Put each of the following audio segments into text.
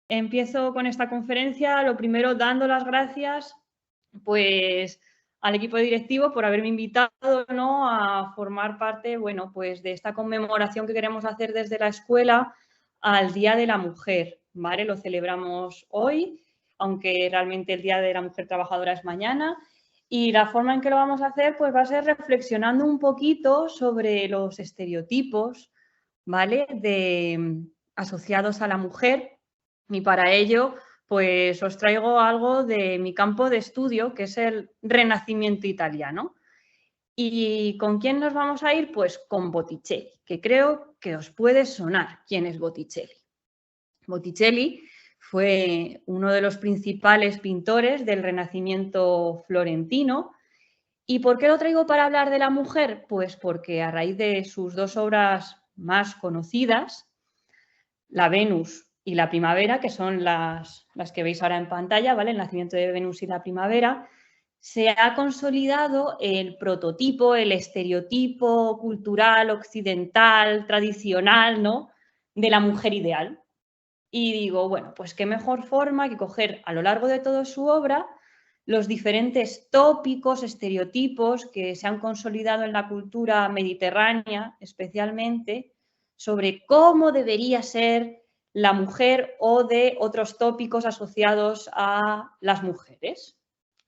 Empiezo con esta conferencia, lo primero dando las gracias pues, al equipo directivo por haberme invitado, ¿no?, a formar parte, bueno, pues, de esta conmemoración que queremos hacer desde la escuela al Día de la Mujer, ¿vale? Lo celebramos hoy, aunque realmente el Día de la Mujer Trabajadora es mañana. Y la forma en que lo vamos a hacer, pues, va a ser reflexionando un poquito sobre los estereotipos, ¿vale?, asociados a la mujer. Y para ello, pues os traigo algo de mi campo de estudio, que es el Renacimiento italiano. ¿Y con quién nos vamos a ir? Pues con Botticelli, que creo que os puede sonar quién es Botticelli. Botticelli fue uno de los principales pintores del Renacimiento florentino. ¿Y por qué lo traigo para hablar de la mujer? Pues porque a raíz de sus dos obras más conocidas, la Venus y la Primavera, que son las que veis ahora en pantalla, ¿vale? El nacimiento de Venus y la primavera, se ha consolidado el prototipo, el estereotipo cultural, occidental, tradicional, ¿no?, de la mujer ideal. Y digo, bueno, pues qué mejor forma que coger a lo largo de toda su obra los diferentes tópicos, estereotipos que se han consolidado en la cultura mediterránea, especialmente, sobre cómo debería ser la mujer o de otros tópicos asociados a las mujeres,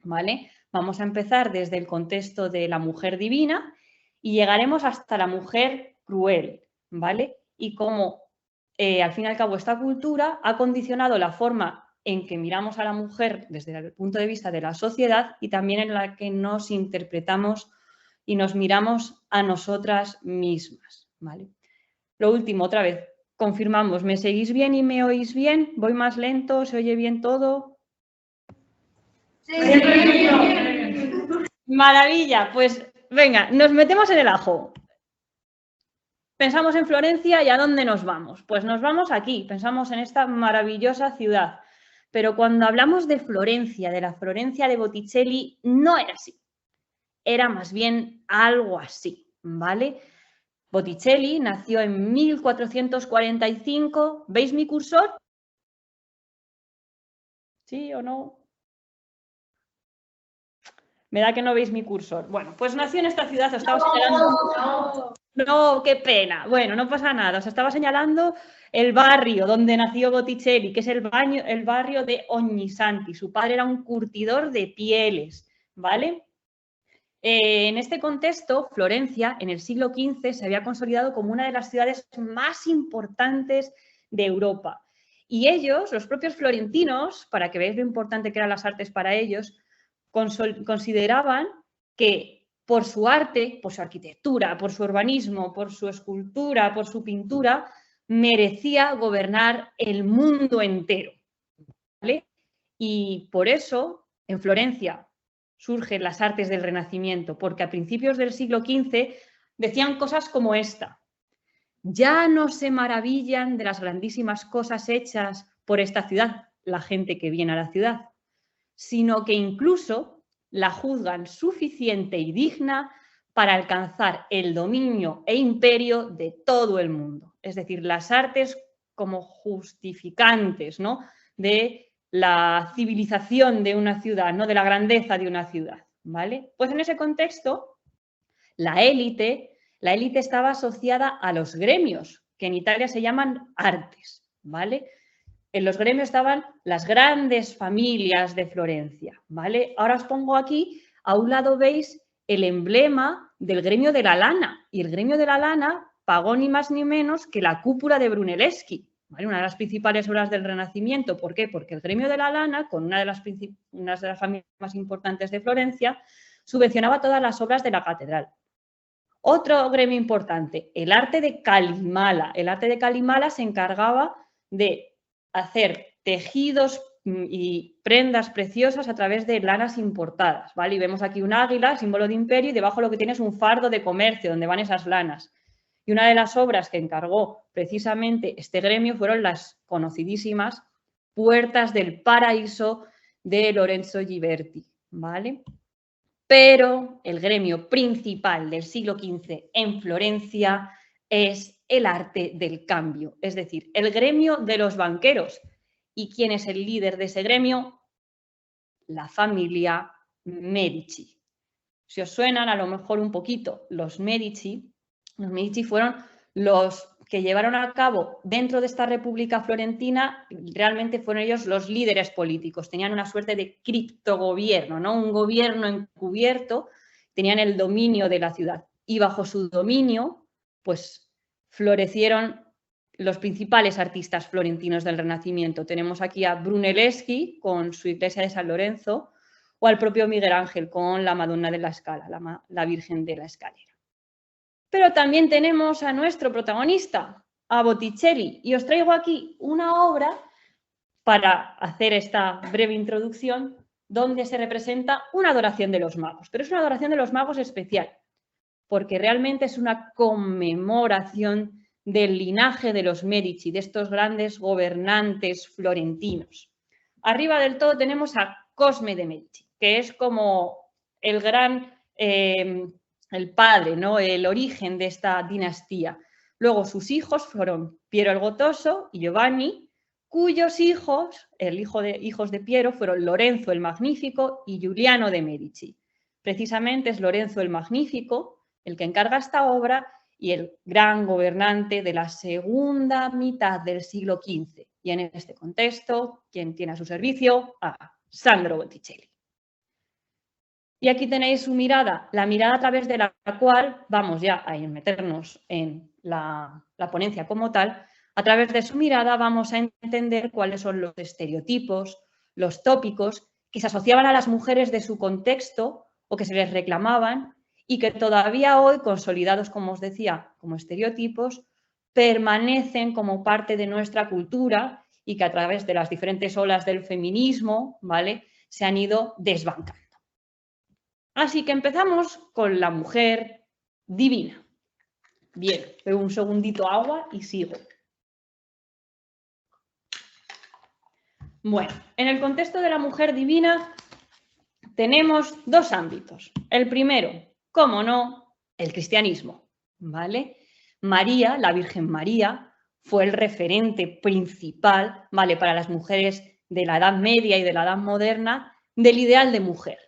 ¿vale? Vamos a empezar desde el contexto de la mujer divina y llegaremos hasta la mujer cruel, ¿vale? Y cómo, al fin y al cabo, esta cultura ha condicionado la forma en que miramos a la mujer desde el punto de vista de la sociedad y también en la que nos interpretamos y nos miramos a nosotras mismas, ¿vale? Lo último, otra vez, confirmamos, ¿me seguís bien y me oís bien? ¿Voy más lento? ¿Se oye bien todo? Sí. Maravilla, pues venga, nos metemos en el ajo. Pensamos en Florencia y ¿a dónde nos vamos? Pues nos vamos aquí, pensamos en esta maravillosa ciudad. Pero cuando hablamos de Florencia, de la Florencia de Botticelli, no era así. Era más bien algo así, ¿vale? Botticelli nació en 1445. ¿Veis mi cursor? ¿Sí o no? Me da que no veis mi cursor. Bueno, pues nació en esta ciudad, os estaba señalando. No, qué pena. Bueno, no pasa nada. Os estaba señalando el barrio donde nació Botticelli, que es el barrio de Ognissanti. Su padre era un curtidor de pieles, ¿vale? En este contexto, Florencia, en el siglo XV, se había consolidado como una de las ciudades más importantes de Europa. Y ellos, los propios florentinos, para que veáis lo importante que eran las artes para ellos, consideraban que por su arte, por su arquitectura, por su urbanismo, por su escultura, por su pintura, merecía gobernar el mundo entero, ¿vale? Y por eso, en Florencia, surgen las artes del Renacimiento, porque a principios del siglo XV decían cosas como esta: ya no se maravillan de las grandísimas cosas hechas por esta ciudad, la gente que viene a la ciudad, sino que incluso la juzgan suficiente y digna para alcanzar el dominio e imperio de todo el mundo. Es decir, las artes como justificantes, ¿no?, de la civilización de una ciudad, ¿no?, de la grandeza de una ciudad, ¿vale? Pues en ese contexto, la élite estaba asociada a los gremios, que en Italia se llaman artes, ¿vale? En los gremios estaban las grandes familias de Florencia, ¿vale? Ahora os pongo aquí, a un lado veis el emblema del gremio de la lana, y el gremio de la lana pagó ni más ni menos que la cúpula de Brunelleschi, ¿vale? Una de las principales obras del Renacimiento. ¿Por qué? Porque el gremio de la lana, con una de las familias más importantes de Florencia, subvencionaba todas las obras de la catedral. Otro gremio importante, el arte de Calimala. El arte de Calimala se encargaba de hacer tejidos y prendas preciosas a través de lanas importadas, ¿vale? Y vemos aquí un águila, símbolo de imperio, y debajo lo que tiene es un fardo de comercio donde van esas lanas. Y una de las obras que encargó precisamente este gremio fueron las conocidísimas Puertas del Paraíso de Lorenzo Ghiberti, ¿vale? Pero el gremio principal del siglo XV en Florencia es el arte del cambio, es decir, el gremio de los banqueros, ¿Y quién es el líder de ese gremio? La familia Medici. Si os suenan a lo mejor un poquito los Medici fueron los que llevaron a cabo dentro de esta República Florentina, realmente fueron ellos los líderes políticos, tenían una suerte de criptogobierno, ¿no? Un gobierno encubierto, tenían el dominio de la ciudad y bajo su dominio pues florecieron los principales artistas florentinos del Renacimiento. Tenemos aquí a Brunelleschi con su iglesia de San Lorenzo o al propio Miguel Ángel con la Madonna de la Scala, la Virgen de la Escalera. Pero también tenemos a nuestro protagonista, a Botticelli, y os traigo aquí una obra para hacer esta breve introducción donde se representa una adoración de los magos, pero es una adoración de los magos especial, porque realmente es una conmemoración del linaje de los Medici, de estos grandes gobernantes florentinos. Arriba del todo tenemos a Cosme de Medici, que es como el gran, el padre, ¿no? El origen de esta dinastía. Luego sus hijos fueron Piero el Gotoso y Giovanni, cuyos hijos, hijos de Piero, fueron Lorenzo el Magnífico y Giuliano de Medici. Precisamente es Lorenzo el Magnífico el que encarga esta obra y el gran gobernante de la segunda mitad del siglo XV. Y en este contexto, ¿quién tiene a su servicio? A Sandro Botticelli. Y aquí tenéis su mirada, la mirada a través de la cual vamos ya a meternos en la ponencia como tal. A través de su mirada vamos a entender cuáles son los estereotipos, los tópicos que se asociaban a las mujeres de su contexto o que se les reclamaban y que todavía hoy, consolidados, como os decía, como estereotipos, permanecen como parte de nuestra cultura y que a través de las diferentes olas del feminismo, ¿vale?, se han ido desbancando. Así que empezamos con la mujer divina. Bien, bebo un segundito agua y sigo. Bueno, en el contexto de la mujer divina tenemos dos ámbitos. El primero, cómo no, el cristianismo, ¿vale? María, la Virgen María, fue el referente principal, ¿vale?, para las mujeres de la Edad Media y de la Edad Moderna del ideal de mujer.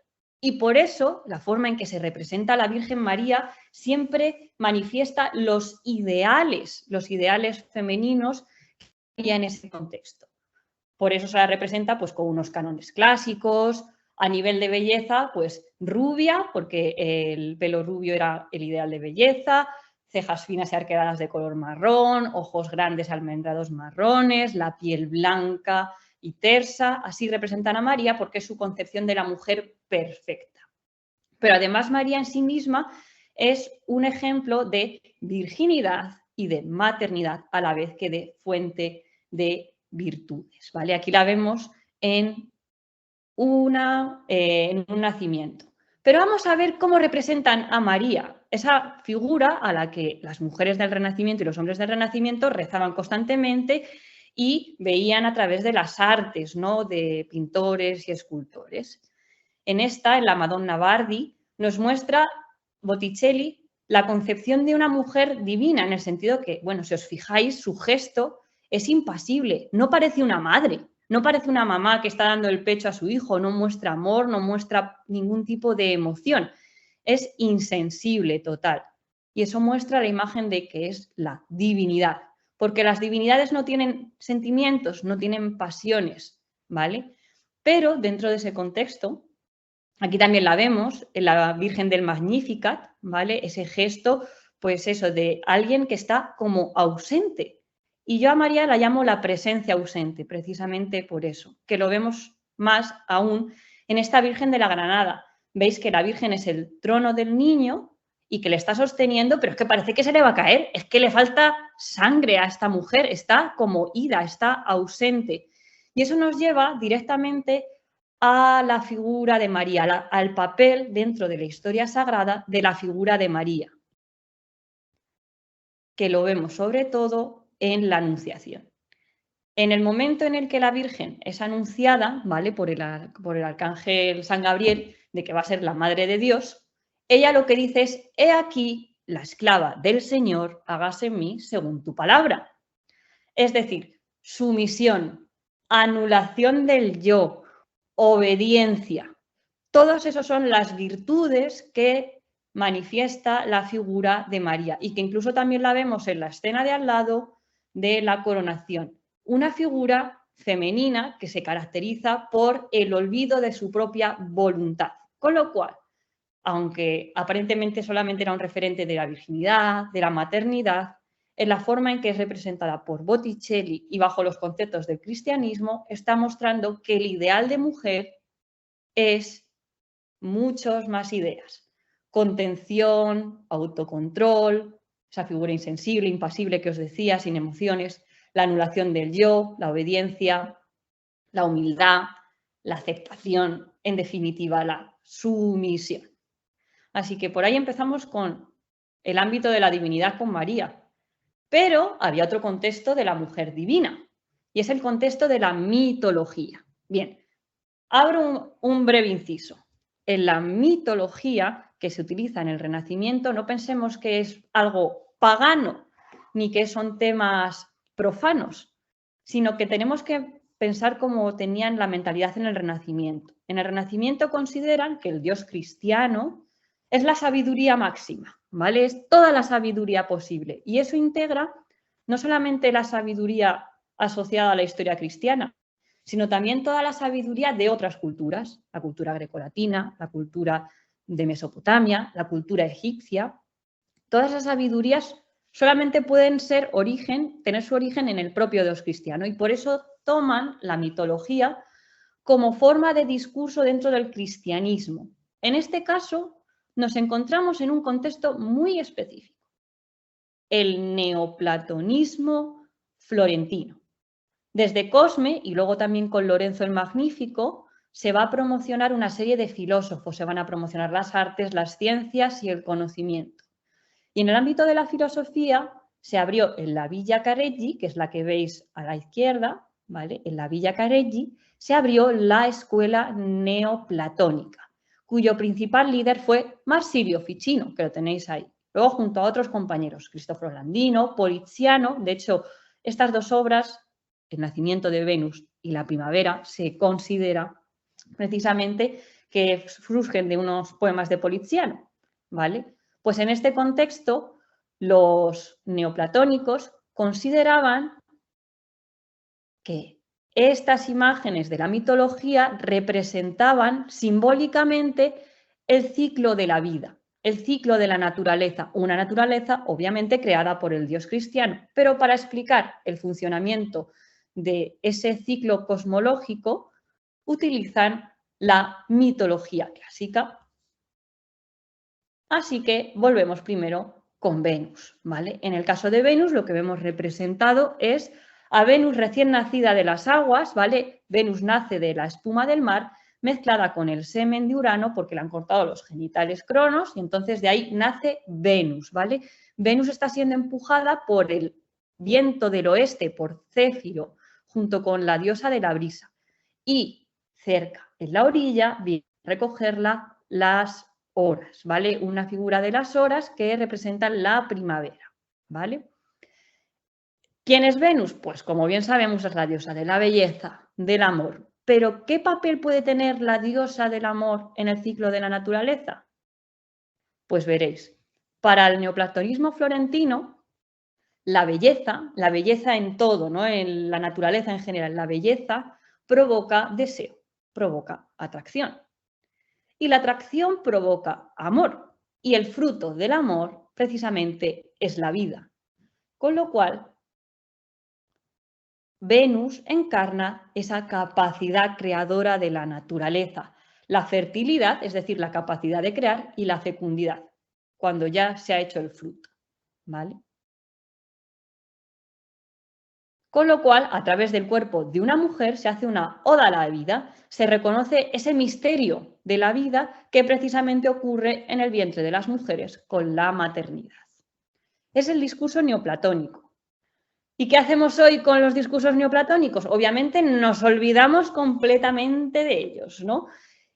Y por eso la forma en que se representa a la Virgen María siempre manifiesta los ideales femeninos que había en ese contexto. Por eso se la representa pues, con unos cánones clásicos, a nivel de belleza, pues rubia, porque el pelo rubio era el ideal de belleza, cejas finas y arqueadas de color marrón, ojos grandes almendrados marrones, la piel blanca y tersa. Así representan a María porque es su concepción de la mujer perfecta. Pero además María en sí misma es un ejemplo de virginidad y de maternidad a la vez que de fuente de virtudes, ¿vale? Aquí la vemos en un nacimiento. Pero vamos a ver cómo representan a María, esa figura a la que las mujeres del Renacimiento y los hombres del Renacimiento rezaban constantemente y veían a través de las artes, ¿no?, de pintores y escultores. En la Madonna Bardi, nos muestra Botticelli la concepción de una mujer divina, en el sentido que, bueno, si os fijáis, su gesto es impasible, no parece una madre, no parece una mamá que está dando el pecho a su hijo, no muestra amor, no muestra ningún tipo de emoción, es insensible total. Y eso muestra la imagen de que es la divinidad, porque las divinidades no tienen sentimientos, no tienen pasiones, ¿vale? Pero dentro de ese contexto, aquí también la vemos, en la Virgen del Magnificat, ¿vale? Ese gesto, pues eso, de alguien que está como ausente. Y yo a María la llamo la presencia ausente, precisamente por eso, que lo vemos más aún en esta Virgen de la Granada. Veis que la Virgen es el trono del niño y que le está sosteniendo, pero es que parece que se le va a caer, es que le falta sangre a esta mujer, está como ida, está ausente. Y eso nos lleva directamente a la figura de María, al papel dentro de la historia sagrada de la figura de María, que lo vemos sobre todo en la Anunciación. En el momento en el que la Virgen es anunciada, ¿vale?, por el arcángel San Gabriel, de que va a ser la Madre de Dios, ella lo que dice es: he aquí la esclava del Señor, hágase en mí según tu palabra. Es decir, sumisión, anulación del yo, obediencia. Todos esos son las virtudes que manifiesta la figura de María y que incluso también la vemos en la escena de al lado de la coronación. Una figura femenina que se caracteriza por el olvido de su propia voluntad. Con lo cual, aunque aparentemente solamente era un referente de la virginidad, de la maternidad, en la forma en que es representada por Botticelli y bajo los conceptos del cristianismo, está mostrando que el ideal de mujer es muchas más ideas. Contención, autocontrol, esa figura insensible, impasible que os decía, sin emociones, la anulación del yo, la obediencia, la humildad, la aceptación, en definitiva, la sumisión. Así que por ahí empezamos con el ámbito de la divinidad con María. Pero había otro contexto de la mujer divina, y es el contexto de la mitología. Bien, abro un breve inciso. En la mitología que se utiliza en el Renacimiento, no pensemos que es algo pagano, ni que son temas profanos, sino que tenemos que pensar cómo tenían la mentalidad en el Renacimiento. En el Renacimiento consideran que el Dios cristiano es la sabiduría máxima, ¿vale? Es toda la sabiduría posible. Y eso integra no solamente la sabiduría asociada a la historia cristiana, sino también toda la sabiduría de otras culturas, la cultura grecolatina, la cultura de Mesopotamia, la cultura egipcia. Todas esas sabidurías solamente pueden tener su origen en el propio Dios cristiano y por eso toman la mitología como forma de discurso dentro del cristianismo. En este caso, nos encontramos en un contexto muy específico, el neoplatonismo florentino. Desde Cosme y luego también con Lorenzo el Magnífico se va a promocionar una serie de filósofos, se van a promocionar las artes, las ciencias y el conocimiento. Y en el ámbito de la filosofía se abrió en la Villa Careggi, que es la que veis a la izquierda, ¿vale? En la Villa Careggi se abrió la escuela neoplatónica, cuyo principal líder fue Marsilio Ficino, que lo tenéis ahí. Luego, junto a otros compañeros, Cristoforo Landino, Poliziano, de hecho, estas dos obras, El nacimiento de Venus y La primavera, se considera precisamente que surgen de unos poemas de Poliziano, ¿vale? Pues en este contexto, los neoplatónicos consideraban que estas imágenes de la mitología representaban simbólicamente el ciclo de la vida, el ciclo de la naturaleza, una naturaleza obviamente creada por el Dios cristiano, pero para explicar el funcionamiento de ese ciclo cosmológico utilizan la mitología clásica. Así que volvemos primero con Venus, ¿vale? En el caso de Venus lo que vemos representado es a Venus recién nacida de las aguas, ¿vale? Venus nace de la espuma del mar mezclada con el semen de Urano porque le han cortado los genitales Cronos y entonces de ahí nace Venus, ¿vale? Venus está siendo empujada por el viento del oeste, por Céfiro, junto con la diosa de la brisa. Y cerca, en la orilla, viene a recogerla las horas, ¿vale? Una figura de las horas que representan la primavera, ¿vale? ¿Quién es Venus? Pues como bien sabemos es la diosa de la belleza, del amor. Pero ¿qué papel puede tener la diosa del amor en el ciclo de la naturaleza? Pues veréis, para el neoplatonismo florentino, la belleza en todo, ¿no? En la naturaleza en general, la belleza provoca deseo, provoca atracción. Y la atracción provoca amor. Y el fruto del amor precisamente es la vida. Con lo cual, Venus encarna esa capacidad creadora de la naturaleza, la fertilidad, es decir, la capacidad de crear, y la fecundidad, cuando ya se ha hecho el fruto, ¿vale? Con lo cual, a través del cuerpo de una mujer se hace una oda a la vida, se reconoce ese misterio de la vida que precisamente ocurre en el vientre de las mujeres con la maternidad. Es el discurso neoplatónico. ¿Y qué hacemos hoy con los discursos neoplatónicos? Obviamente nos olvidamos completamente de ellos, ¿no?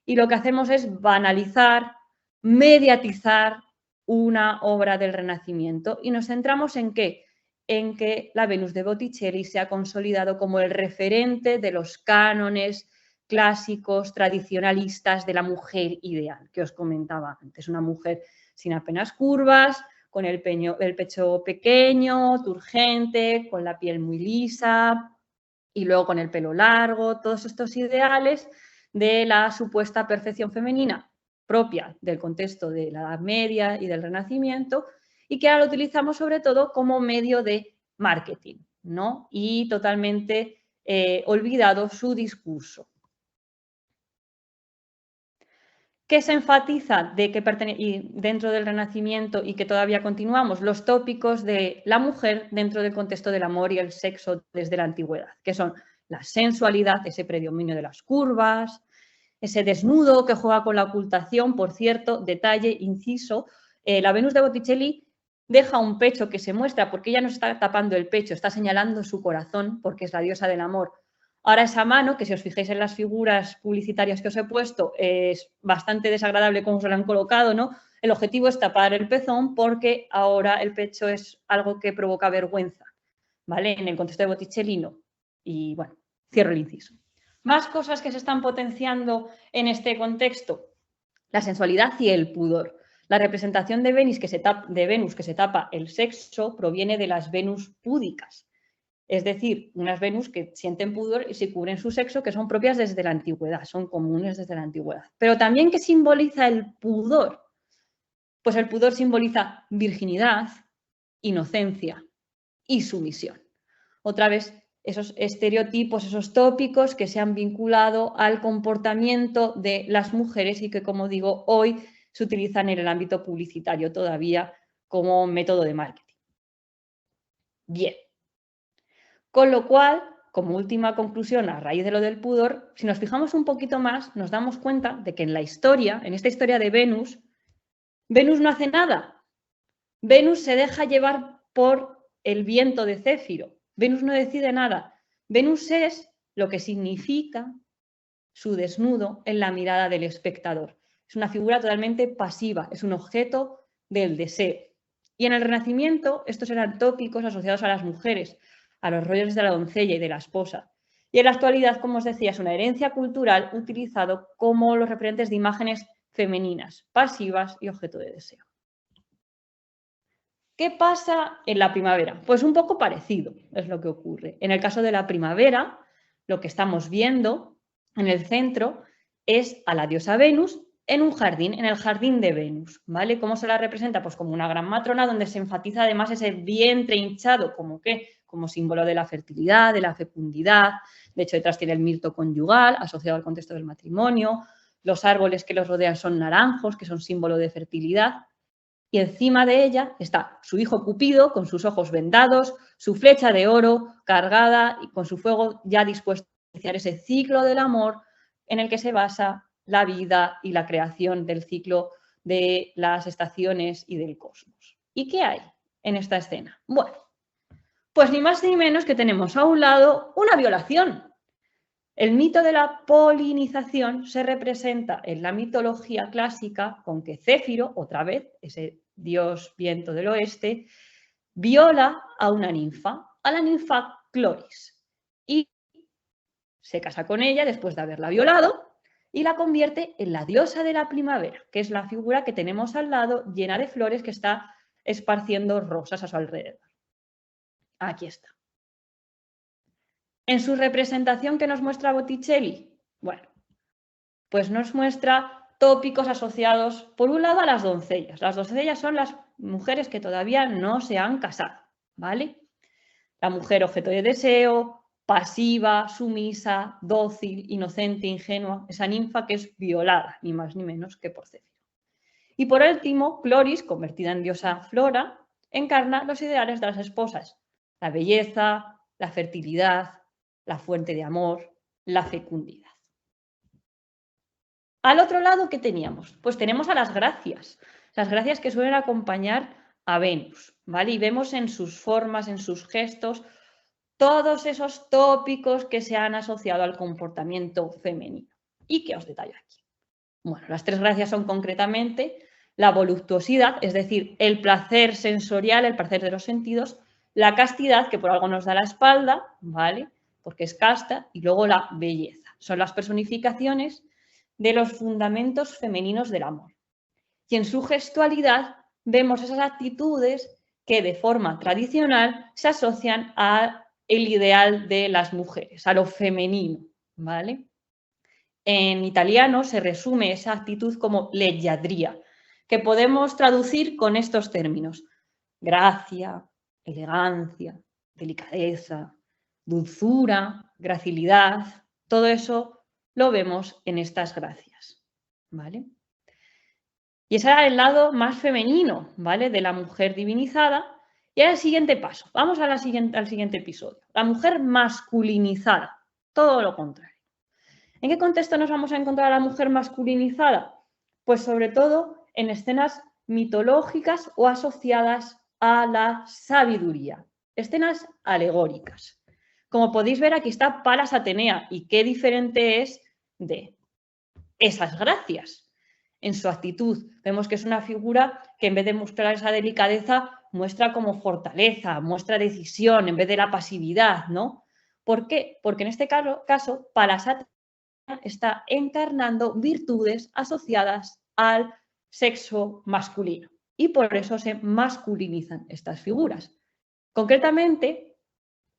Y lo que hacemos es banalizar, mediatizar una obra del Renacimiento. ¿Y nos centramos en qué? en que la Venus de Botticelli se ha consolidado como el referente de los cánones clásicos tradicionalistas de la mujer ideal, que os comentaba antes. Una mujer sin apenas curvas, con el pecho pequeño, turgente, con la piel muy lisa y luego con el pelo largo, todos estos ideales de la supuesta perfección femenina propia del contexto de la Edad Media y del Renacimiento, y que ahora lo utilizamos sobre todo como medio de marketing, ¿no? Y totalmente olvidado su discurso. ¿Qué se enfatiza dentro del Renacimiento y que todavía continuamos? Los tópicos de la mujer dentro del contexto del amor y el sexo desde la antigüedad, que son la sensualidad, ese predominio de las curvas, ese desnudo que juega con la ocultación. Por cierto, detalle, inciso, la Venus de Botticelli deja un pecho que se muestra porque ella no está tapando el pecho, está señalando su corazón porque es la diosa del amor. Ahora esa mano, que si os fijáis en las figuras publicitarias que os he puesto, es bastante desagradable cómo se lo han colocado, ¿no? El objetivo es tapar el pezón porque ahora el pecho es algo que provoca vergüenza, ¿vale? En el contexto de Botticelli no. Y bueno, cierro el inciso. Más cosas que se están potenciando en este contexto: la sensualidad y el pudor. La representación de Venus que se tapa el sexo proviene de las Venus púdicas, es decir, unas Venus que sienten pudor y se cubren su sexo, que son propias desde la antigüedad, son comunes desde la antigüedad. Pero también, ¿qué simboliza el pudor? Pues el pudor simboliza virginidad, inocencia y sumisión. Otra vez, esos estereotipos, esos tópicos que se han vinculado al comportamiento de las mujeres y que, como digo, hoy se utilizan en el ámbito publicitario todavía como método de marketing. Bien. Con lo cual, como última conclusión, a raíz de lo del pudor, si nos fijamos un poquito más, nos damos cuenta de que en esta historia de Venus, Venus no hace nada. Venus se deja llevar por el viento de Céfiro. Venus no decide nada. Venus es lo que significa su desnudo en la mirada del espectador. Es una figura totalmente pasiva, es un objeto del deseo. Y en el Renacimiento estos eran tópicos asociados a las mujeres, a los roles de la doncella y de la esposa. Y en la actualidad, como os decía, es una herencia cultural utilizado como los referentes de imágenes femeninas, pasivas y objeto de deseo. ¿Qué pasa en la primavera? Pues un poco parecido es lo que ocurre. En el caso de la primavera, lo que estamos viendo en el centro es a la diosa Venus en un jardín, en el jardín de Venus, ¿vale? ¿Cómo se la representa? Pues como una gran matrona, donde se enfatiza además ese vientre hinchado, como símbolo de la fertilidad, de la fecundidad. De hecho, detrás tiene el mirto conyugal, asociado al contexto del matrimonio. Los árboles que los rodean son naranjos, que son símbolo de fertilidad. Y encima de ella está su hijo Cupido, con sus ojos vendados, su flecha de oro cargada y con su fuego ya dispuesto a iniciar ese ciclo del amor en el que se basa la vida y la creación del ciclo de las estaciones y del cosmos. ¿Y qué hay en esta escena? Bueno, pues ni más ni menos que tenemos a un lado una violación. El mito de la polinización se representa en la mitología clásica con que Céfiro, otra vez, ese dios viento del oeste, viola a una ninfa, a la ninfa Cloris, y se casa con ella después de haberla violado y la convierte en la diosa de la primavera, que es la figura que tenemos al lado llena de flores que está esparciendo rosas a su alrededor. Aquí está. En su representación que nos muestra Botticelli, bueno, pues nos muestra tópicos asociados, por un lado, a las doncellas. Las doncellas son las mujeres que todavía no se han casado, ¿vale? La mujer objeto de deseo, pasiva, sumisa, dócil, inocente, ingenua, esa ninfa que es violada, ni más ni menos que por Céfiro. Y por último, Cloris, convertida en diosa Flora, encarna los ideales de las esposas: la belleza, la fertilidad, la fuente de amor, la fecundidad. Al otro lado, ¿qué teníamos? Pues tenemos a las gracias que suelen acompañar a Venus, ¿vale? Y vemos en sus formas, en sus gestos, todos esos tópicos que se han asociado al comportamiento femenino. ¿Y qué os detallo aquí? Bueno, las tres gracias son concretamente la voluptuosidad, es decir, el placer sensorial, el placer de los sentidos, la castidad, que por algo nos da la espalda, ¿vale? Porque es casta, y luego la belleza. Son las personificaciones de los fundamentos femeninos del amor. Y en su gestualidad vemos esas actitudes que de forma tradicional se asocian al ideal de las mujeres, a lo femenino, ¿vale? En italiano se resume esa actitud como leggiadria, que podemos traducir con estos términos: gracia, elegancia, delicadeza, dulzura, gracilidad. Todo eso lo vemos en estas gracias, ¿vale? Y ese era el lado más femenino, ¿vale?, de la mujer divinizada. Y ahora el siguiente paso. Vamos al siguiente episodio. La mujer masculinizada. Todo lo contrario. ¿En qué contexto nos vamos a encontrar a la mujer masculinizada? Pues sobre todo en escenas mitológicas o asociadas a la sabiduría. Escenas alegóricas. Como podéis ver, aquí está Palas Atenea. ¿Y qué diferente es de esas gracias? En su actitud vemos que es una figura que en vez de mostrar esa delicadeza muestra como fortaleza, muestra decisión en vez de la pasividad, ¿no? ¿Por qué? Porque en este caso Palas Atenea está encarnando virtudes asociadas al sexo masculino y por eso se masculinizan estas figuras. Concretamente,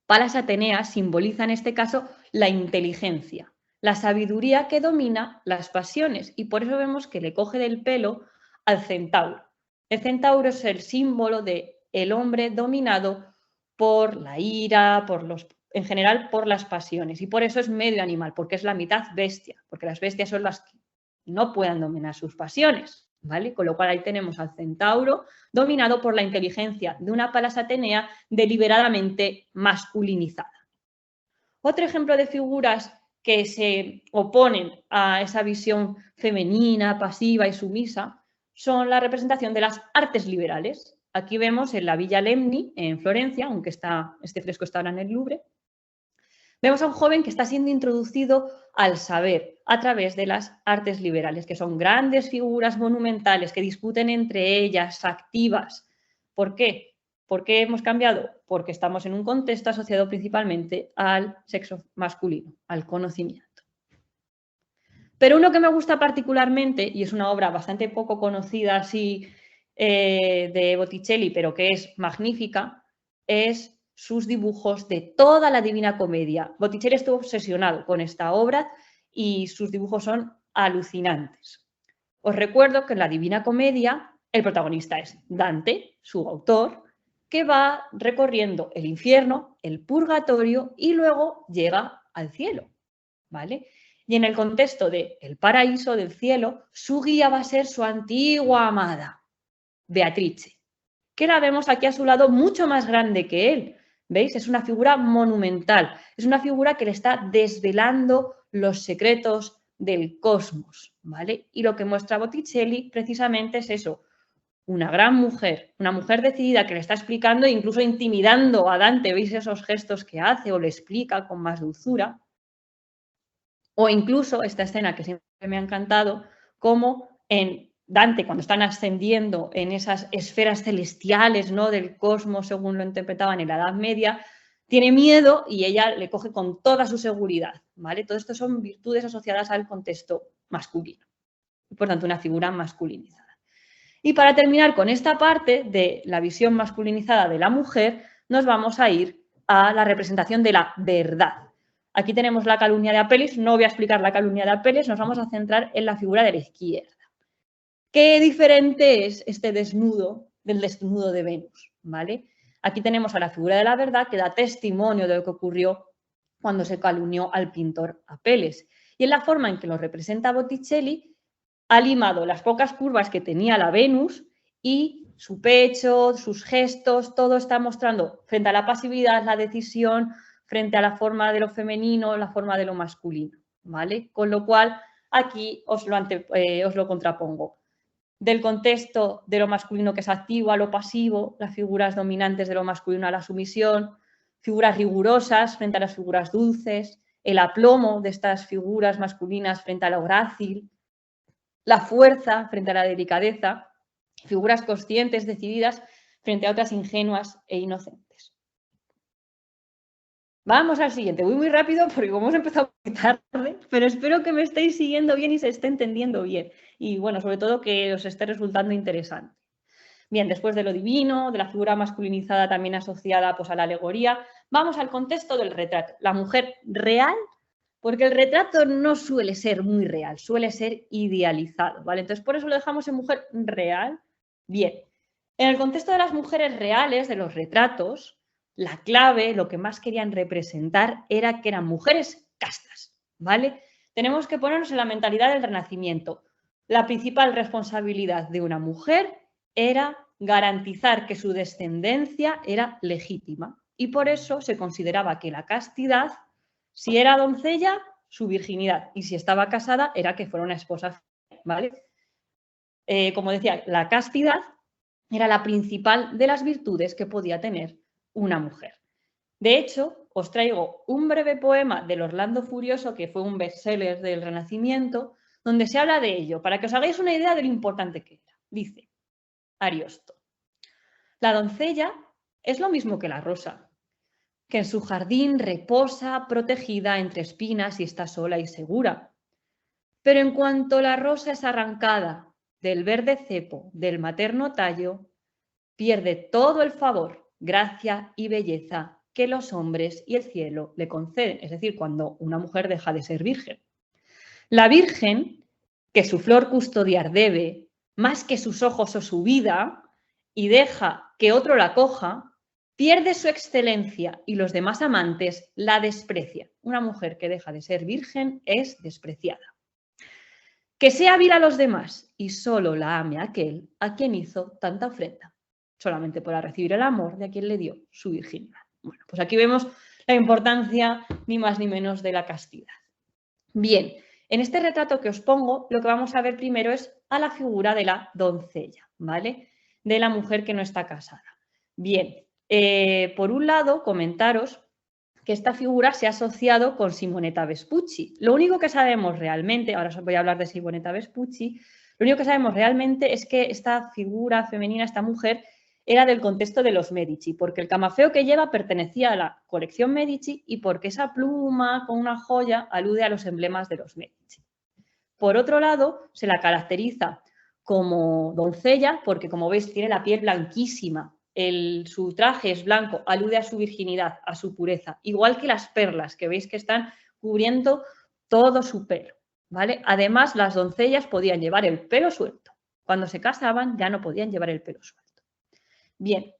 Palas Atenea simboliza en este caso la inteligencia, la sabiduría que domina las pasiones, y por eso vemos que le coge del pelo al centauro. El centauro es el símbolo del hombre dominado por la ira, en general por las pasiones, y por eso es medio animal, porque es la mitad bestia, porque las bestias son las que no puedan dominar sus pasiones, ¿vale? Con lo cual ahí tenemos al centauro dominado por la inteligencia de una Palas Atenea deliberadamente masculinizada. Otro ejemplo de figuras que se oponen a esa visión femenina, pasiva y sumisa son la representación de las artes liberales. Aquí vemos en la Villa Lemni, en Florencia, aunque este fresco está ahora en el Louvre, vemos a un joven que está siendo introducido al saber a través de las artes liberales, que son grandes figuras monumentales que discuten entre ellas, activas. ¿Por qué? ¿Por qué hemos cambiado? Porque estamos en un contexto asociado principalmente al sexo masculino, al conocimiento. Pero uno que me gusta particularmente, y es una obra bastante poco conocida así de Botticelli, pero que es magnífica, es sus dibujos de toda la Divina Comedia. Botticelli estuvo obsesionado con esta obra y sus dibujos son alucinantes. Os recuerdo que en la Divina Comedia el protagonista es Dante, su autor, que va recorriendo el infierno, el purgatorio y luego llega al cielo, ¿vale? Y en el contexto del paraíso, del cielo, su guía va a ser su antigua amada, Beatrice, que la vemos aquí a su lado mucho más grande que él. ¿Veis? Es una figura monumental, es una figura que le está desvelando los secretos del cosmos, ¿vale? Y lo que muestra Botticelli precisamente es eso, una gran mujer, una mujer decidida que le está explicando e incluso intimidando a Dante. ¿Veis esos gestos que hace o le explica con más dulzura? O incluso esta escena que siempre me ha encantado, como en Dante, cuando están ascendiendo en esas esferas celestiales, ¿no?, del cosmos, según lo interpretaban en la Edad Media, tiene miedo y ella le coge con toda su seguridad, ¿vale? Todo esto son virtudes asociadas al contexto masculino. Y por tanto, una figura masculinizada. Y para terminar con esta parte de la visión masculinizada de la mujer, nos vamos a ir a la representación de la verdad. Aquí tenemos la calumnia de Apeles, no voy a explicar la calumnia de Apeles, nos vamos a centrar en la figura de la izquierda. ¿Qué diferente es este desnudo del desnudo de Venus? ¿Vale? Aquí tenemos a la figura de la verdad que da testimonio de lo que ocurrió cuando se calumnió al pintor Apeles. Y en la forma en que lo representa Botticelli, ha limado las pocas curvas que tenía la Venus y su pecho, sus gestos, todo está mostrando frente a la pasividad, la decisión, frente a la forma de lo femenino, la forma de lo masculino, ¿vale? Con lo cual, aquí os lo contrapongo. Del contexto de lo masculino que es activo a lo pasivo, las figuras dominantes de lo masculino a la sumisión, figuras rigurosas frente a las figuras dulces, el aplomo de estas figuras masculinas frente a lo grácil, la fuerza frente a la delicadeza, figuras conscientes, decididas, frente a otras ingenuas e inocentes. Vamos al siguiente. Voy muy rápido porque como hemos empezado muy tarde, pero espero que me estéis siguiendo bien y se esté entendiendo bien. Y bueno, sobre todo que os esté resultando interesante. Bien, después de lo divino, de la figura masculinizada también asociada pues, a la alegoría, vamos al contexto del retrato. La mujer real, porque el retrato no suele ser muy real, suele ser idealizado, ¿vale? Entonces, por eso lo dejamos en mujer real. Bien, en el contexto de las mujeres reales, de los retratos, la clave, lo que más querían representar era que eran mujeres castas, ¿vale? Tenemos que ponernos en la mentalidad del Renacimiento. La principal responsabilidad de una mujer era garantizar que su descendencia era legítima y por eso se consideraba que la castidad, si era doncella, su virginidad y si estaba casada era que fuera una esposa, ¿vale? Como decía, la castidad era la principal de las virtudes que podía tener una mujer. De hecho, os traigo un breve poema del Orlando Furioso, que fue un bestseller del Renacimiento, donde se habla de ello, para que os hagáis una idea de lo importante que era. Dice Ariosto: la doncella es lo mismo que la rosa, que en su jardín reposa protegida entre espinas y está sola y segura. Pero en cuanto la rosa es arrancada del verde cepo del materno tallo, pierde todo el favor, gracia y belleza que los hombres y el cielo le conceden, es decir, cuando una mujer deja de ser virgen. La virgen, que su flor custodiar debe, más que sus ojos o su vida, y deja que otro la coja, pierde su excelencia y los demás amantes la desprecian. Una mujer que deja de ser virgen es despreciada. Que sea vil a los demás y solo la ame aquel a quien hizo tanta ofrenda, solamente podrá recibir el amor de a quien le dio su virginidad. Bueno, pues aquí vemos la importancia ni más ni menos de la castidad. Bien, en este retrato que os pongo, lo que vamos a ver primero es a la figura de la doncella, ¿vale? De la mujer que no está casada. Bien, por un lado, comentaros que esta figura se ha asociado con Simonetta Vespucci. Lo único que sabemos realmente, ahora os voy a hablar de Simonetta Vespucci, lo único que sabemos realmente es que esta figura femenina, esta mujer, era del contexto de los Medici, porque el camafeo que lleva pertenecía a la colección Medici y porque esa pluma con una joya alude a los emblemas de los Medici. Por otro lado, se la caracteriza como doncella porque, como veis, tiene la piel blanquísima, su traje es blanco, alude a su virginidad, a su pureza, igual que las perlas que veis que están cubriendo todo su pelo, ¿vale? Además, las doncellas podían llevar el pelo suelto. Cuando se casaban ya no podían llevar el pelo suelto. Bien,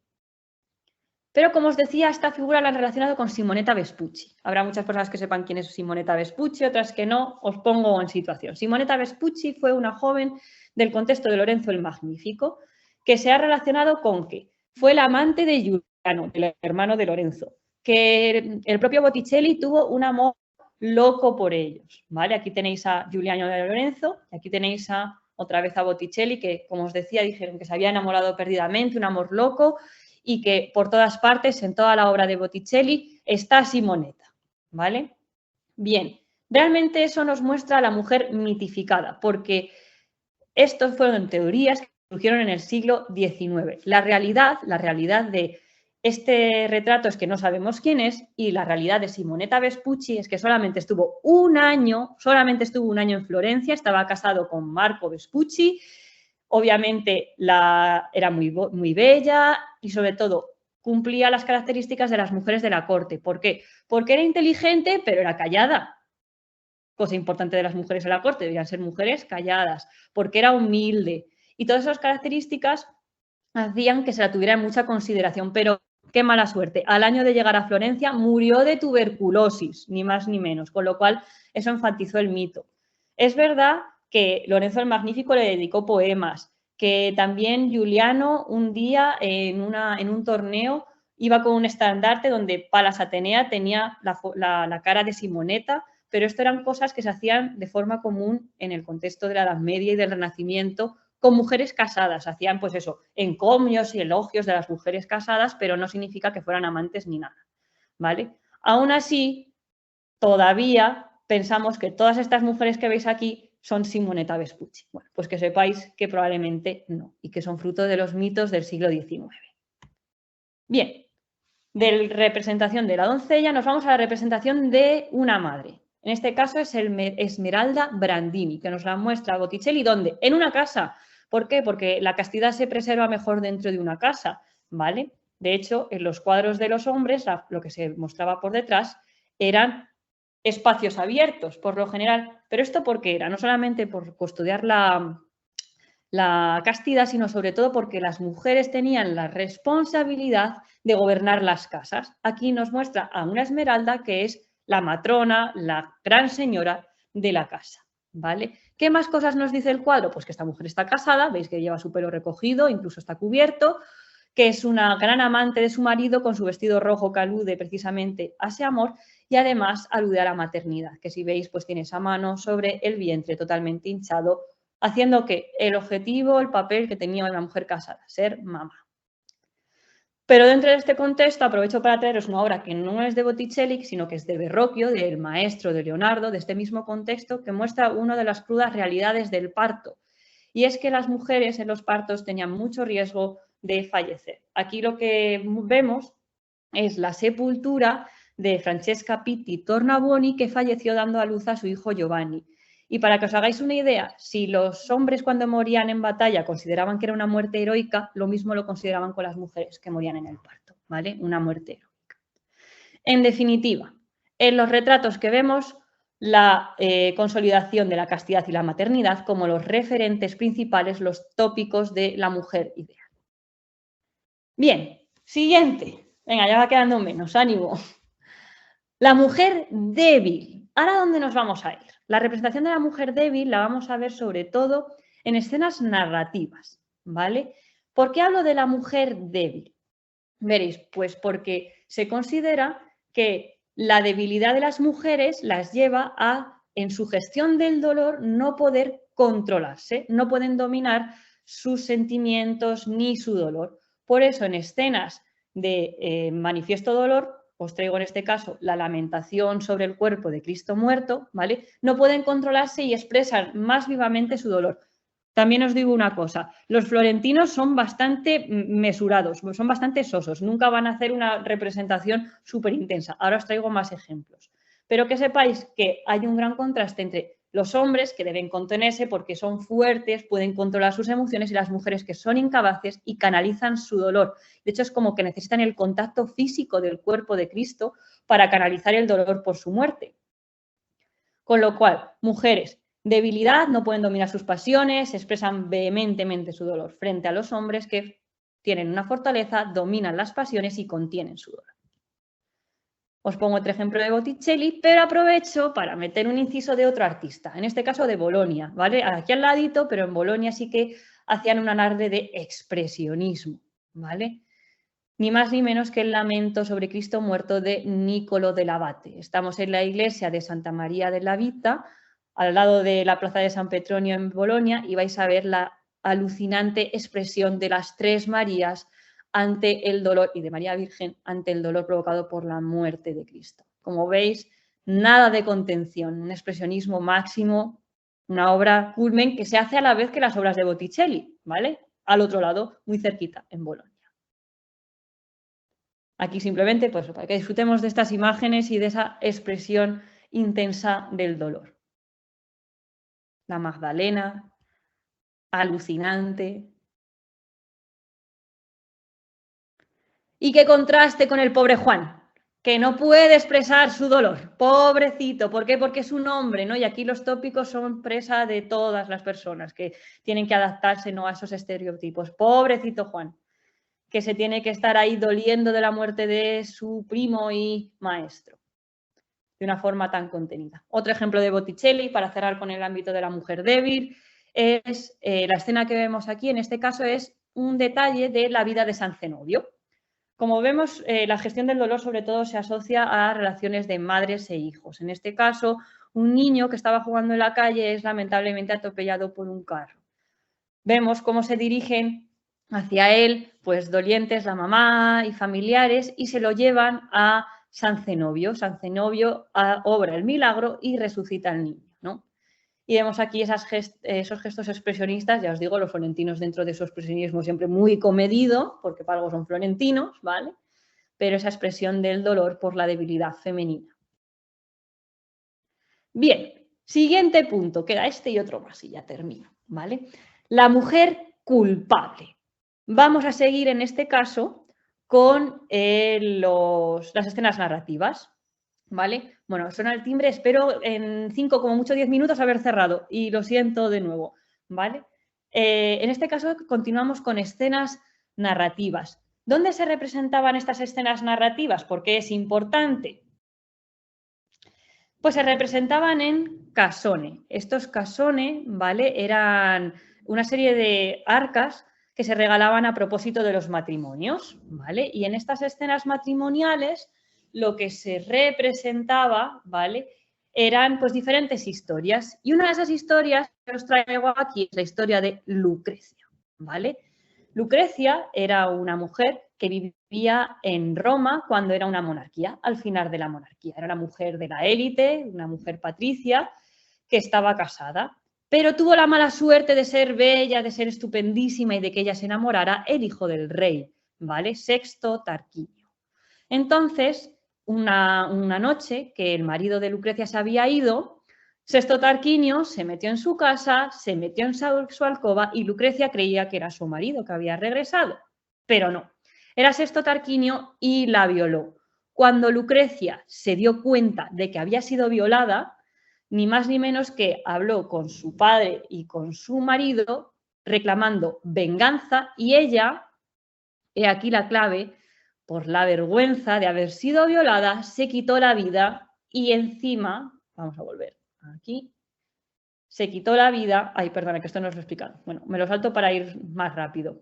pero como os decía, esta figura la han relacionado con Simonetta Vespucci. Habrá muchas personas que sepan quién es Simonetta Vespucci, otras que no. Os pongo en situación. Simonetta Vespucci fue una joven del contexto de Lorenzo el Magnífico que se ha relacionado con que fue la amante de Giuliano, el hermano de Lorenzo, que el propio Botticelli tuvo un amor loco por ellos, ¿vale? Aquí tenéis a Giuliano de Lorenzo y aquí tenéis otra vez a Botticelli, que, como os decía, dijeron que se había enamorado perdidamente, un amor loco, y que por todas partes, en toda la obra de Botticelli, está Simonetta, ¿vale? Bien, realmente eso nos muestra a la mujer mitificada, porque estos fueron teorías que surgieron en el siglo XIX. La realidad de este retrato es que no sabemos quién es, y la realidad de Simonetta Vespucci es que solamente estuvo un año en Florencia, estaba casado con Marco Vespucci. Obviamente era muy bella y sobre todo cumplía las características de las mujeres de la corte. ¿Por qué? Porque era inteligente, pero era callada. Cosa importante de las mujeres de la corte, debían ser mujeres calladas, porque era humilde. Y todas esas características hacían que se la tuviera en mucha consideración, pero qué mala suerte. Al año de llegar a Florencia murió de tuberculosis, ni más ni menos, con lo cual eso enfatizó el mito. Es verdad que Lorenzo el Magnífico le dedicó poemas, que también Giuliano un día en un torneo iba con un estandarte donde Palas Atenea tenía la cara de Simonetta, pero esto eran cosas que se hacían de forma común en el contexto de la Edad Media y del Renacimiento con mujeres casadas. Hacían, pues eso, encomios y elogios de las mujeres casadas, pero no significa que fueran amantes ni nada, ¿vale? Aún así, todavía pensamos que todas estas mujeres que veis aquí son Simonetta Vespucci. Bueno, pues que sepáis que probablemente no, y que son fruto de los mitos del siglo XIX. Bien, de representación de la doncella nos vamos a la representación de una madre. En este caso es Esmeralda Brandini, que nos la muestra Botticelli. ¿Dónde? En una casa. ¿Por qué? Porque la castidad se preserva mejor dentro de una casa, ¿vale? De hecho, en los cuadros de los hombres, lo que se mostraba por detrás eran espacios abiertos, por lo general. ¿Pero esto por qué era? No solamente por custodiar la castidad, sino sobre todo porque las mujeres tenían la responsabilidad de gobernar las casas. Aquí nos muestra a una Esmeralda que es la matrona, la gran señora de la casa, ¿vale? ¿Qué más cosas nos dice el cuadro? Pues que esta mujer está casada, veis que lleva su pelo recogido, incluso está cubierto, que es una gran amante de su marido con su vestido rojo que alude precisamente a ese amor y además alude a la maternidad, que si veis pues tiene esa mano sobre el vientre totalmente hinchado, haciendo que el objetivo, el papel que tenía una mujer casada, ser mamá. Pero dentro de este contexto aprovecho para traeros una obra que no es de Botticelli, sino que es de Verrocchio, del maestro de Leonardo, de este mismo contexto, que muestra una de las crudas realidades del parto. Y es que las mujeres en los partos tenían mucho riesgo de fallecer. Aquí lo que vemos es la sepultura de Francesca Pitti Tornabuoni, que falleció dando a luz a su hijo Giovanni. Y para que os hagáis una idea, si los hombres cuando morían en batalla consideraban que era una muerte heroica, lo mismo lo consideraban con las mujeres que morían en el parto, ¿vale? Una muerte heroica. En definitiva, en los retratos que vemos, la consolidación de la castidad y la maternidad como los referentes principales, los tópicos de la mujer ideal. Bien, siguiente. Venga, ya va quedando menos, ánimo. La mujer débil. ¿Ahora dónde nos vamos a ir? La representación de la mujer débil la vamos a ver sobre todo en escenas narrativas, ¿vale? ¿Por qué hablo de la mujer débil? Veréis, pues porque se considera que la debilidad de las mujeres las lleva a, en su gestión del dolor, no poder controlarse, no pueden dominar sus sentimientos ni su dolor. Por eso, en escenas de manifiesto dolor, os traigo en este caso la lamentación sobre el cuerpo de Cristo muerto, ¿vale? No pueden controlarse y expresan más vivamente su dolor. También os digo una cosa, los florentinos son bastante mesurados, son bastante sosos, nunca van a hacer una representación súper intensa. Ahora os traigo más ejemplos. Pero que sepáis que hay un gran contraste entre los hombres que deben contenerse porque son fuertes, pueden controlar sus emociones, y las mujeres que son incapaces y canalizan su dolor. De hecho, es como que necesitan el contacto físico del cuerpo de Cristo para canalizar el dolor por su muerte. Con lo cual, mujeres, debilidad, no pueden dominar sus pasiones, expresan vehementemente su dolor frente a los hombres que tienen una fortaleza, dominan las pasiones y contienen su dolor. Os pongo otro ejemplo de Botticelli, pero aprovecho para meter un inciso de otro artista, en este caso de Bolonia, ¿vale? Aquí al ladito, pero en Bolonia sí que hacían un alarde de expresionismo, ¿vale? Ni más ni menos que el lamento sobre Cristo muerto de Niccolò dell'Abate. Estamos en la iglesia de Santa María della Vita, al lado de la plaza de San Petronio en Bolonia, y vais a ver la alucinante expresión de las tres Marías ante el dolor, y de María Virgen, ante el dolor provocado por la muerte de Cristo. Como veis, nada de contención, un expresionismo máximo, una obra culmen que se hace a la vez que las obras de Botticelli, ¿vale? Al otro lado, muy cerquita, en Bolonia. Aquí simplemente, pues, para que disfrutemos de estas imágenes y de esa expresión intensa del dolor. La Magdalena, alucinante. Y qué contraste con el pobre Juan, que no puede expresar su dolor. Pobrecito, ¿por qué? Porque es un hombre, ¿no? Y aquí los tópicos son presa de todas las personas que tienen que adaptarse, ¿no?, a esos estereotipos. Pobrecito Juan, que se tiene que estar ahí doliendo de la muerte de su primo y maestro, de una forma tan contenida. Otro ejemplo de Botticelli, para cerrar con el ámbito de la mujer débil, es la escena que vemos aquí. En este caso es un detalle de la vida de San Zenobio. Como vemos, la gestión del dolor sobre todo se asocia a relaciones de madres e hijos. En este caso, un niño que estaba jugando en la calle es lamentablemente atropellado por un carro. Vemos cómo se dirigen hacia él, pues dolientes la mamá y familiares, y se lo llevan a San Zenobio. San Zenobio obra el milagro y resucita al niño, ¿no? Y vemos aquí esos gestos expresionistas, ya os digo, los florentinos dentro de su expresionismo siempre muy comedido, porque para algo son florentinos, ¿vale? pero esa expresión del dolor por la debilidad femenina. Bien, siguiente punto, queda este y otro más y ya termino, ¿vale? La mujer culpable. Vamos a seguir en este caso con las escenas narrativas, ¿vale? Bueno, suena el timbre, espero en 5, como mucho 10 minutos haber cerrado y lo siento de nuevo, ¿vale? En este caso continuamos con escenas narrativas. ¿Dónde se representaban estas escenas narrativas? ¿Por qué es importante? Pues se representaban en casone. Estos casone, ¿vale? Eran una serie de arcas que se regalaban a propósito de los matrimonios, ¿vale? Y en estas escenas matrimoniales lo que se representaba, ¿vale? Eran pues diferentes historias. Y una de esas historias que os traigo aquí es la historia de Lucrecia, ¿vale? Lucrecia era una mujer que vivía en Roma cuando era una monarquía, al final de la monarquía. Era una mujer de la élite, una mujer patricia, que estaba casada, pero tuvo la mala suerte de ser bella, de ser estupendísima y de que ella se enamorara el hijo del rey, ¿vale? Sexto Tarquinio. Entonces, una noche que el marido de Lucrecia se había ido, Sexto Tarquinio se metió en su casa, se metió en su alcoba y Lucrecia creía que era su marido, que había regresado, pero no. Era Sexto Tarquinio y la violó. Cuando Lucrecia se dio cuenta de que había sido violada, ni más ni menos que habló con su padre y con su marido reclamando venganza y ella, he aquí la clave, por la vergüenza de haber sido violada, se quitó la vida y encima, vamos a volver aquí, se quitó la vida, ay, perdona, que esto no os lo he explicado, bueno, me lo salto para ir más rápido.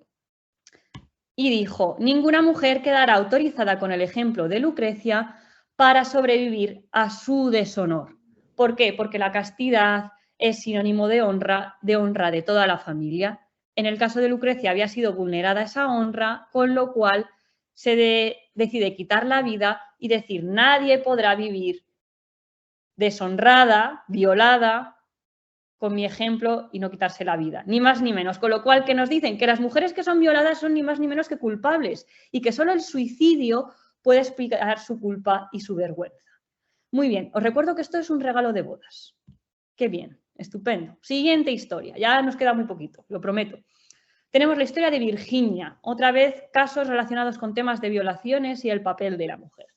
Y dijo, ninguna mujer quedará autorizada con el ejemplo de Lucrecia para sobrevivir a su deshonor. ¿Por qué? Porque la castidad es sinónimo de honra de toda la familia. En el caso de Lucrecia había sido vulnerada esa honra, con lo cual se decide quitar la vida y decir, nadie podrá vivir deshonrada, violada, con mi ejemplo y no quitarse la vida, ni más ni menos. Con lo cual, que nos dicen que las mujeres que son violadas son ni más ni menos que culpables y que solo el suicidio puede explicar su culpa y su vergüenza. Muy bien, os recuerdo que esto es un regalo de bodas. Qué bien, estupendo. Siguiente historia, ya nos queda muy poquito, lo prometo. Tenemos la historia de Virginia, otra vez casos relacionados con temas de violaciones y el papel de la mujer.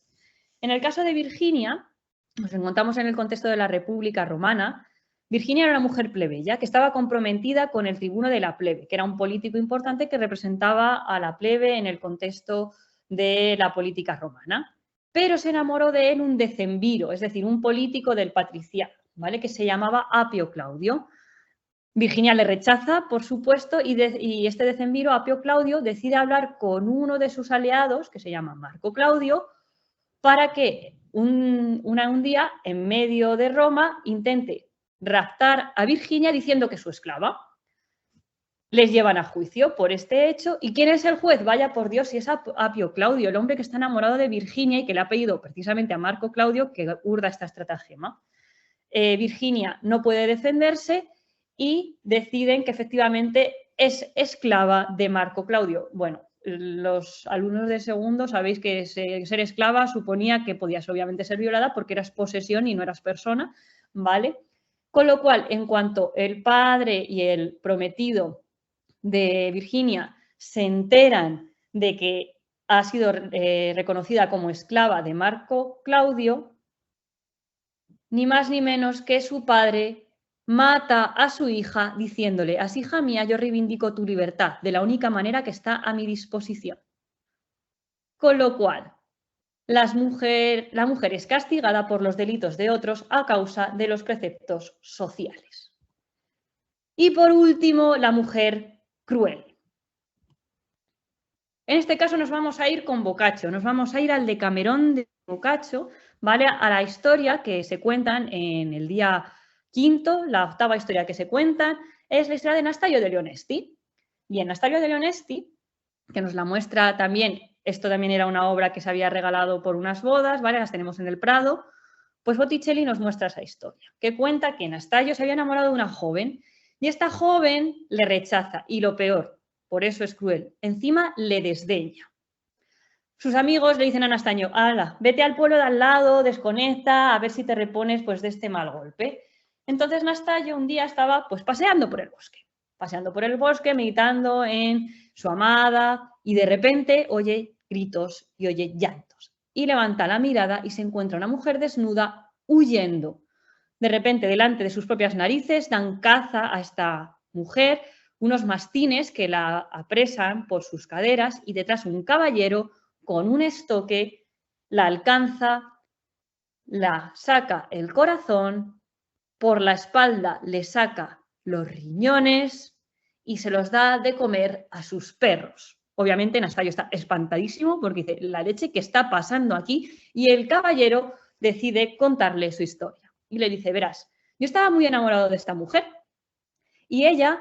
En el caso de Virginia, nos encontramos en el contexto de la República Romana. Virginia era una mujer plebeya que estaba comprometida con el tribuno de la plebe, que era un político importante que representaba a la plebe en el contexto de la política romana. Pero se enamoró de él un decemviro, es decir, un político del patriciado, ¿vale? Que se llamaba Apio Claudio. Virginia le rechaza, por supuesto, y este decemviro, Apio Claudio, decide hablar con uno de sus aliados, que se llama Marco Claudio, para que un día, en medio de Roma, intente raptar a Virginia diciendo que es su esclava. Les llevan a juicio por este hecho. ¿Y quién es el juez? Vaya por Dios, si es Apio Claudio, el hombre que está enamorado de Virginia y que le ha pedido precisamente a Marco Claudio que urda esta estratagema. Virginia no puede defenderse y deciden que efectivamente es esclava de Marco Claudio. Bueno, los alumnos de segundo sabéis que ser esclava suponía que podías obviamente ser violada porque eras posesión y no eras persona, ¿vale? Con lo cual, en cuanto el padre y el prometido de Virginia se enteran de que ha sido reconocida como esclava de Marco Claudio, ni más ni menos que su padre mata a su hija diciéndole, así hija mía, yo reivindico tu libertad de la única manera que está a mi disposición. Con lo cual, la mujer es castigada por los delitos de otros a causa de los preceptos sociales. Y por último, la mujer cruel. En este caso nos vamos a ir con Boccaccio, nos vamos a ir al Decamerón de Boccaccio, ¿vale? A la historia que se cuentan en el día quinto, la octava historia que se cuentan, es la historia de Nastalio de Leonesti. Bien, Nastalio de Leonesti, que nos la muestra también, esto también era una obra que se había regalado por unas bodas, ¿vale? Las tenemos en el Prado, pues Botticelli nos muestra esa historia, que cuenta que Nastalio se había enamorado de una joven y esta joven le rechaza y lo peor, por eso es cruel, encima le desdeña. sus amigos le dicen a Nastaño, ala, vete al pueblo de al lado, desconecta, a ver si te repones pues, de este mal golpe. Entonces Nastaño un día estaba pues, paseando por el bosque, meditando en su amada, y de repente oye gritos y oye llantos. Y levanta la mirada y se encuentra una mujer desnuda huyendo. De repente, delante de sus propias narices, dan caza a esta mujer, unos mastines que la apresan por sus caderas y detrás un caballero con un estoque la alcanza, la saca el corazón, por la espalda le saca los riñones y se los da de comer a sus perros. Obviamente Nastaño está espantadísimo porque dice, la leche que está pasando aquí, y el caballero decide contarle su historia. Y le dice, verás, yo estaba muy enamorado de esta mujer y ella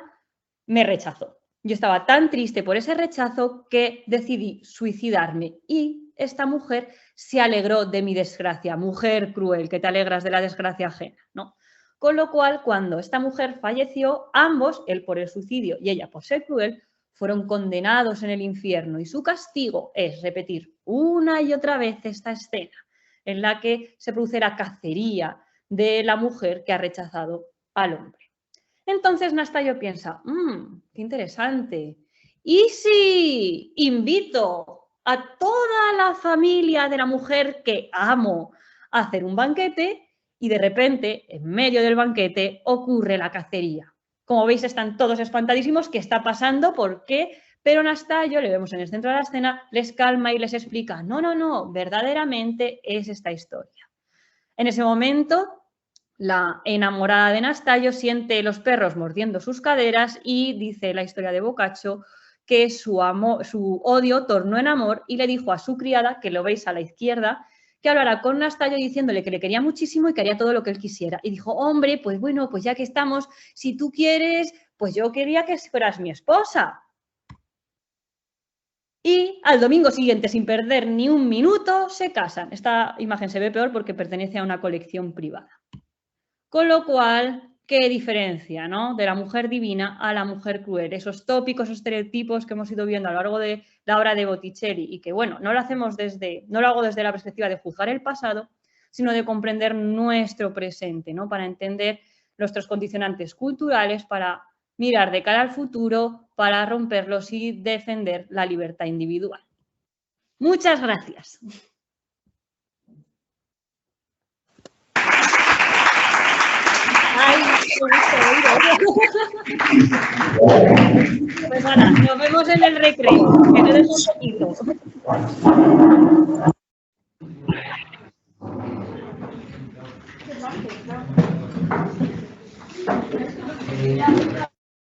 me rechazó. Yo estaba tan triste por ese rechazo que decidí suicidarme y esta mujer se alegró de mi desgracia. Mujer cruel, que te alegras de la desgracia ajena, ¿no? Con lo cual, cuando esta mujer falleció, ambos, él por el suicidio y ella por ser cruel, fueron condenados en el infierno y su castigo es repetir una y otra vez esta escena en la que se produce la cacería de la mujer que ha rechazado al hombre. Entonces Nastaño piensa, qué interesante. ¿Y si invito a toda la familia de la mujer que amo a hacer un banquete y de repente, en medio del banquete, ocurre la cacería? Como veis, están todos espantadísimos. ¿Qué está pasando? ¿Por qué? Pero Nastaño, le vemos en el centro de la escena, les calma y les explica, no, verdaderamente es esta historia. En ese momento, la enamorada de Nastaño siente los perros mordiendo sus caderas y dice la historia de Boccaccio que su odio tornó en amor y le dijo a su criada, que lo veis a la izquierda, que hablara con Nastaño diciéndole que le quería muchísimo y que haría todo lo que él quisiera. Y dijo, hombre, pues bueno, pues ya que estamos, si tú quieres, pues yo quería que fueras mi esposa. Y al domingo siguiente, sin perder ni un minuto, se casan. Esta imagen se ve peor porque pertenece a una colección privada. Con lo cual, ¿qué diferencia, ¿no? De la mujer divina a la mujer cruel? Esos tópicos, esos estereotipos que hemos ido viendo a lo largo de la obra de Botticelli y que, bueno, no lo hago desde la perspectiva de juzgar el pasado, sino de comprender nuestro presente, ¿no? Para entender nuestros condicionantes culturales, para mirar de cara al futuro, para romperlos y defender la libertad individual. Muchas gracias. Ay, pues nada, nos vemos en el recreo, que no dejo un poquito.